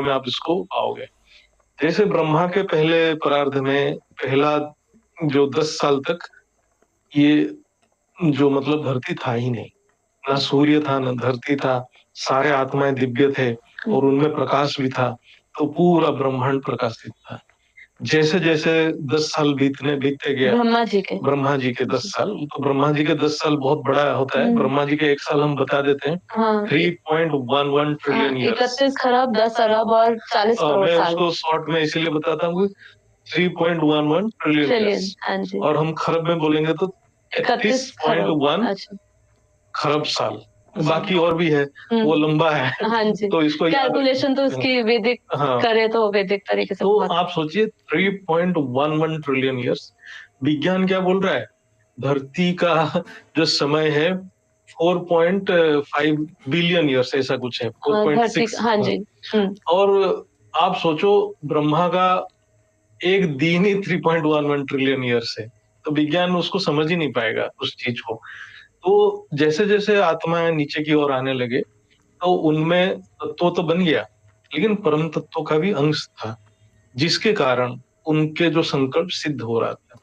में आप इसको पाओगे। जैसे ब्रह्मा के पहले परार्ध में पहला जो 10 साल तक ये जो मतलब धरती था ही नहीं, ना सूर्य था न धरती था, सारे आत्माएं दिव्य थे और उनमें प्रकाश भी था, तो पूरा ब्रह्मांड प्रकाशित था। जैसे जैसे 10 साल बीतते गया, ब्रह्मा जी के 10 साल, तो ब्रह्मा जी के 10 साल बहुत बड़ा होता है। ब्रह्मा जी के 1 साल हम बता देते हैं, 3.11 ट्रिलियन ईयर्स, 31 खरब 10 अरब और 40 करोड़ मैं साल। उसको शॉर्ट में इसीलिए बताता हूँ 3.11 ट्रिलियन ईयर्स, और हम खरब में बोलेंगे तो 31.1 खरब साल। बाकी और भी है, वो लंबा है। हाँ जी, तो इसको कैलकुलेशन तो उसकी वैदिक करे तो वैदिक तरीके से। तो आप सोचिए 3.11 ट्रिलियन ईयर्स, विज्ञान क्या बोल रहा है, धरती का जो समय है 4.5 बिलियन ईयर्स, ऐसा कुछ है, 4.6। हाँ जी। और आप सोचो ब्रह्मा का एक दिन ही 3.11 ट्रिलियन ईयर्स है, तो विज्ञान उसको समझ ही नहीं पाएगा उस चीज को। तो जैसे जैसे आत्माएं नीचे की ओर आने लगे, तो उनमें तत्व तो बन गया, लेकिन परम तत्व का भी अंश था, जिसके कारण उनके जो संकल्प सिद्ध हो रहा था,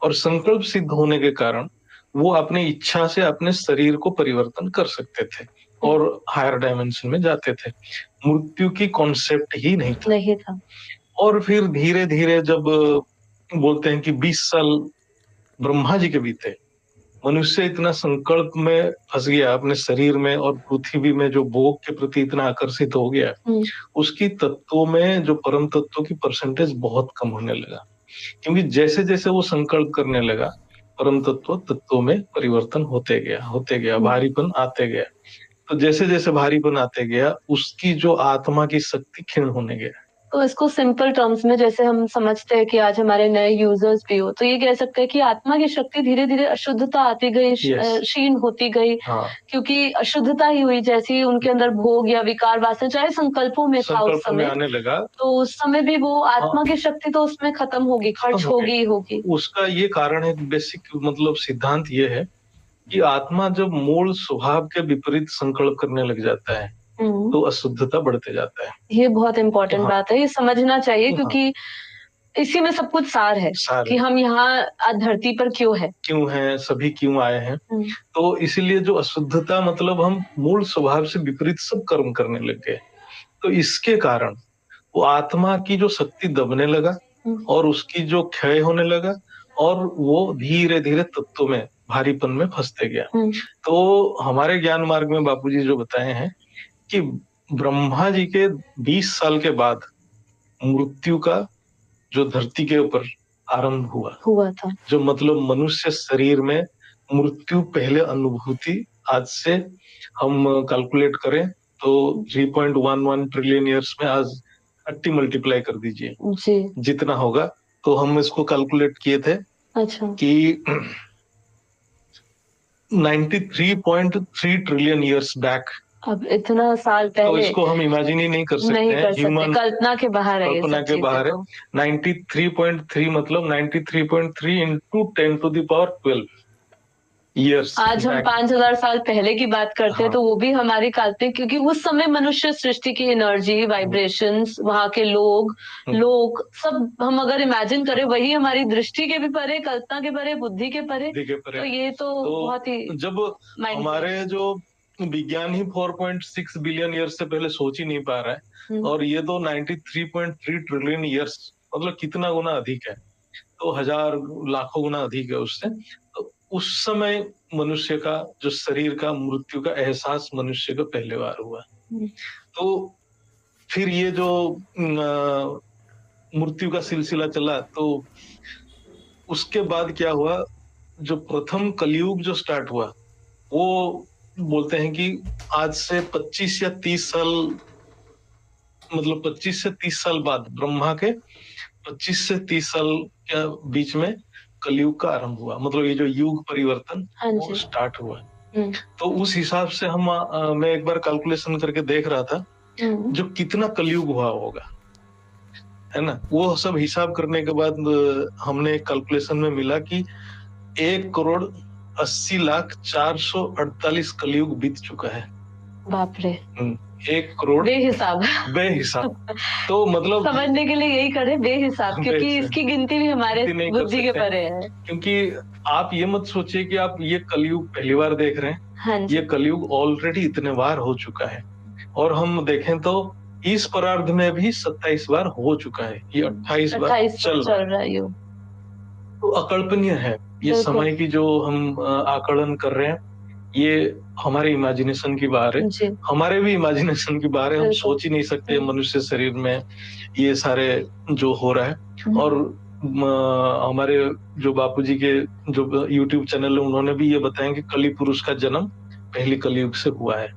और संकल्प सिद्ध होने के कारण वो अपनी इच्छा से अपने शरीर को परिवर्तन कर सकते थे और हायर डायमेंशन में जाते थे। मृत्यु की कॉन्सेप्ट ही नहीं था। और फिर धीरे धीरे जब बोलते हैं कि 20 साल ब्रह्मा जी के बीते, मनुष्य इतना संकल्प में फंस गया अपने शरीर में, और पृथ्वी में जो भोग के प्रति इतना आकर्षित हो गया, उसकी तत्वों में जो परम तत्वों की परसेंटेज बहुत कम होने लगा, क्योंकि जैसे जैसे वो संकल्प करने लगा, परम तत्वों में परिवर्तन होते गया, भारीपन आते गया। तो जैसे जैसे भारीपन आते गया, उसकी जो आत्मा की शक्ति क्षीण होने गया। तो इसको सिंपल टर्म्स में जैसे हम समझते हैं कि आज हमारे नए यूजर्स भी हो, तो ये कह सकते हैं कि आत्मा की शक्ति धीरे धीरे अशुद्धता आती गई, क्षीण होती गई, क्योंकि अशुद्धता ही हुई, जैसी उनके अंदर भोग या विकार वासना चाहे संकल्पों में था उस समय आने लगा, तो उस समय भी वो आत्मा की शक्ति तो उसमें खत्म होगी, खर्च होगी। उसका ये कारण है, बेसिक मतलब सिद्धांत ये है कि आत्मा जब मूल स्वभाव के विपरीत संकल्प करने लग जाता है, तो अशुद्धता बढ़ते जाता है। ये बहुत इंपॉर्टेंट बात है, ये समझना चाहिए, क्योंकि इसी में सब कुछ सार है कि हम यहाँ धरती पर क्यों है, सभी क्यों आए हैं। तो इसीलिए जो अशुद्धता मतलब हम मूल स्वभाव से विपरीत सब कर्म करने लग गए, तो इसके कारण वो आत्मा की जो शक्ति दबने लगा और उसकी जो क्षय होने लगा, और वो धीरे धीरे तत्व में भारीपन में फंसते गया। तो हमारे ज्ञान मार्ग में बापूजी जो बताए हैं कि ब्रह्मा जी के 20 साल के बाद मृत्यु का जो धरती के ऊपर आरंभ हुआ था, जो मतलब मनुष्य शरीर में मृत्यु पहले अनुभूति, आज से हम कैलकुलेट करें तो 3.11 ट्रिलियन ईयर्स में आज 30 मल्टीप्लाई कर दीजिए जितना होगा, तो हम इसको कैलकुलेट किए थे कि 93.3 ट्रिलियन ईयर्स बैक। अब इतना साल पहले तो इसको हम इमेजिन ही नहीं कर सकते हैं, ह्यूमन कल्पना के बाहर है, कल्पना के बाहर है। 93.3 मतलब 93.3 into 10 to the power 12 years. आज हम 5000 साल पहले की बात करते हैं, तो वो भी हमारी काल्पनिक, क्योंकि उस समय मनुष्य सृष्टि की एनर्जी, वाइब्रेशंस, वहाँ के लोग सब हम अगर इमेजिन करें, वही हमारी दृष्टि के भी परे, कल्पना के परे, बुद्धि के परे। तो ये तो बहुत ही, जब हमारे जो विज्ञान ही 4.6 बिलियन ईयर्स से पहले सोच ही नहीं पा रहा है, और ये तो 93.3 ट्रिलियन ईयर्स, मतलब कितना गुना अधिक है, तो हजार लाखों गुना अधिक है उससे। तो उस समय मनुष्य का जो शरीर का मृत्यु का एहसास मनुष्य का पहले बार हुआ। तो फिर ये जो मृत्यु का सिलसिला चला, तो उसके बाद क्या हुआ, जो प्रथम कलयुग जो स्टार्ट हुआ, वो बोलते हैं कि आज से 25 या 30 साल, मतलब 25 से 30 साल बाद, ब्रह्मा के 25 से 30 साल के बीच में कलयुग का आरंभ हुआ, मतलब ये जो युग परिवर्तन वो स्टार्ट हुआ। तो उस हिसाब से हम मैं एक बार कैलकुलेशन करके देख रहा था जो कितना कलयुग हुआ होगा, है ना। वो सब हिसाब करने के बाद हमने कैलकुलेशन में मिला कि 1,80,04,48 कलयुग बीत चुका है। बाप रे, 1 करोड़ बेहिसाब। बेहिसाब। तो मतलब समझने के लिए यही करे, बेहिसाब, क्योंकि बेहिसाब इसकी गिनती भी हमारे गिनती नहीं कर बुद्धि के सकते, परे है। क्योंकि आप ये मत सोचिए कि आप ये कलयुग पहली बार देख रहे हैं। हाँ जी। ये कलयुग ऑलरेडी इतने बार हो चुका है, और हम देखें तो इस परार्ध में भी 27 बार हो चुका है, ये 28 बार 28 चल रहा है। रहा है युग। तो अकल्पनीय है ये बिल्कुल। समय की जो हम आकलन कर रहे हैं, ये हमारे इमेजिनेशन की बाहर है। जी। हमारे भी इमेजिनेशन की बाहर है, हम बिल्कुल। सोच ही नहीं सकते मनुष्य शरीर में ये सारे जो हो रहा है। और हमारे जो बापूजी के जो यूट्यूब चैनल है, उन्होंने भी ये बताया कि कली पुरुष का जन्म पहली कलयुग से हुआ है।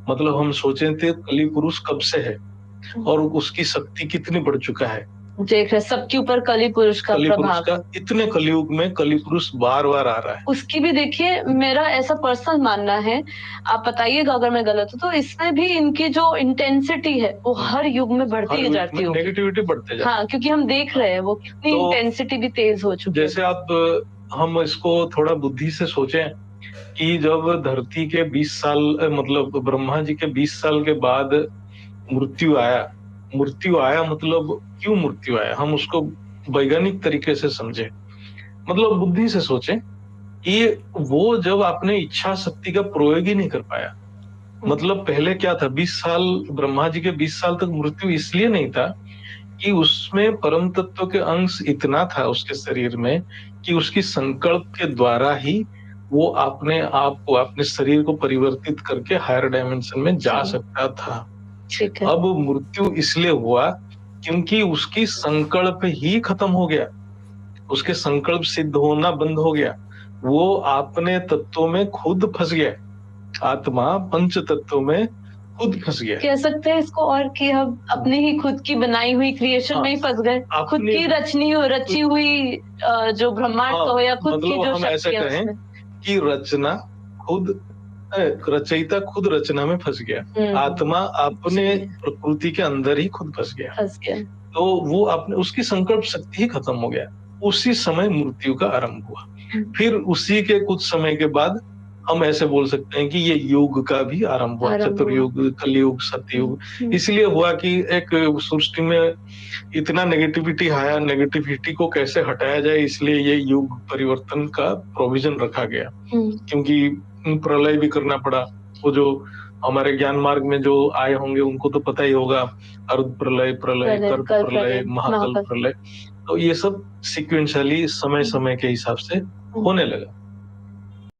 मतलब हम सोचे थे कली पुरुष कब से है और उसकी शक्ति कितनी बढ़ चुका है। देख रहे सबके ऊपर कली पुरुष का कली पुरुष प्रभाव, का इतने कलयुग में कली पुरुष बार बार आ रहा है। उसकी भी देखिए, मेरा ऐसा पर्सनल मानना है, आप बताइएगा अगर मैं गलत हूँ, तो इसमें भी इनकी जो इंटेंसिटी है वो हर युग में बढ़ती जाती होगी। नेगेटिविटी बढ़ते जाती है। हाँ, क्योंकि हम देख रहे हैं वो कितनी तो इंटेंसिटी भी तेज हो चुकी है। जैसे हम इसको थोड़ा बुद्धि से सोचें कि जब धरती के 20 साल मतलब ब्रह्मा जी के 20 साल के बाद मृत्यु आया, मतलब क्यों मृत्यु आया, हम उसको वैज्ञानिक तरीके से समझे, मतलब बुद्धि से सोचें कि वो जब अपने इच्छा शक्ति का प्रयोग ही नहीं कर पाया। मतलब पहले क्या था, 20 साल ब्रह्मा जी के 20 साल तक मृत्यु इसलिए नहीं था कि उसमें परम तत्व के अंश इतना था उसके शरीर में कि उसकी संकल्प के द्वारा ही वो अपने आप को, अपने शरीर को परिवर्तित करके हायर डायमेंशन में जा सकता था। ठीक है। अब मृत्यु इसलिए हुआ क्योंकि उसकी संकल्प ही खत्म हो गया, उसके संकल्प सिद्ध होना बंद हो गया, वो अपने तत्वों में खुद फंस गया, आत्मा पंच तत्वों में खुद फंस गया। कह सकते हैं इसको, और कि हम अपने ही खुद की बनाई हुई क्रिएशन में ही फंस गए, खुद की रची हुई जो ब्रह्मांड हो या खुद की जो हम ऐसा कहें कि रचना खुद रचयिता खुद रचना में फंस गया, आत्मा अपने प्रकृति के अंदर ही खुद फंस गया। तो वो अपने उसकी संकल्प शक्ति ही खत्म हो गया, उसी समय मृत्यु का आरंभ हुआ। फिर उसी के कुछ समय के बाद हम ऐसे बोल सकते हैं कि ये युग का भी आरंभ हुआ, चतुर्युग, कलयुग, सतयुग। इसलिए हुआ कि एक सृष्टि में इतना नेगेटिविटी आया, नेगेटिविटी को कैसे हटाया जाए, इसलिए ये युग परिवर्तन का प्रोविजन रखा गया। क्योंकि प्रलय भी करना पड़ा, वो जो हमारे ज्ञान मार्ग में जो आए होंगे उनको तो पता ही होगा, अर्ध प्रलय, कर्क प्रलय, महाकल्प प्रलय। तो ये सब सिक्वेंशियली समय समय के हिसाब से होने लगा।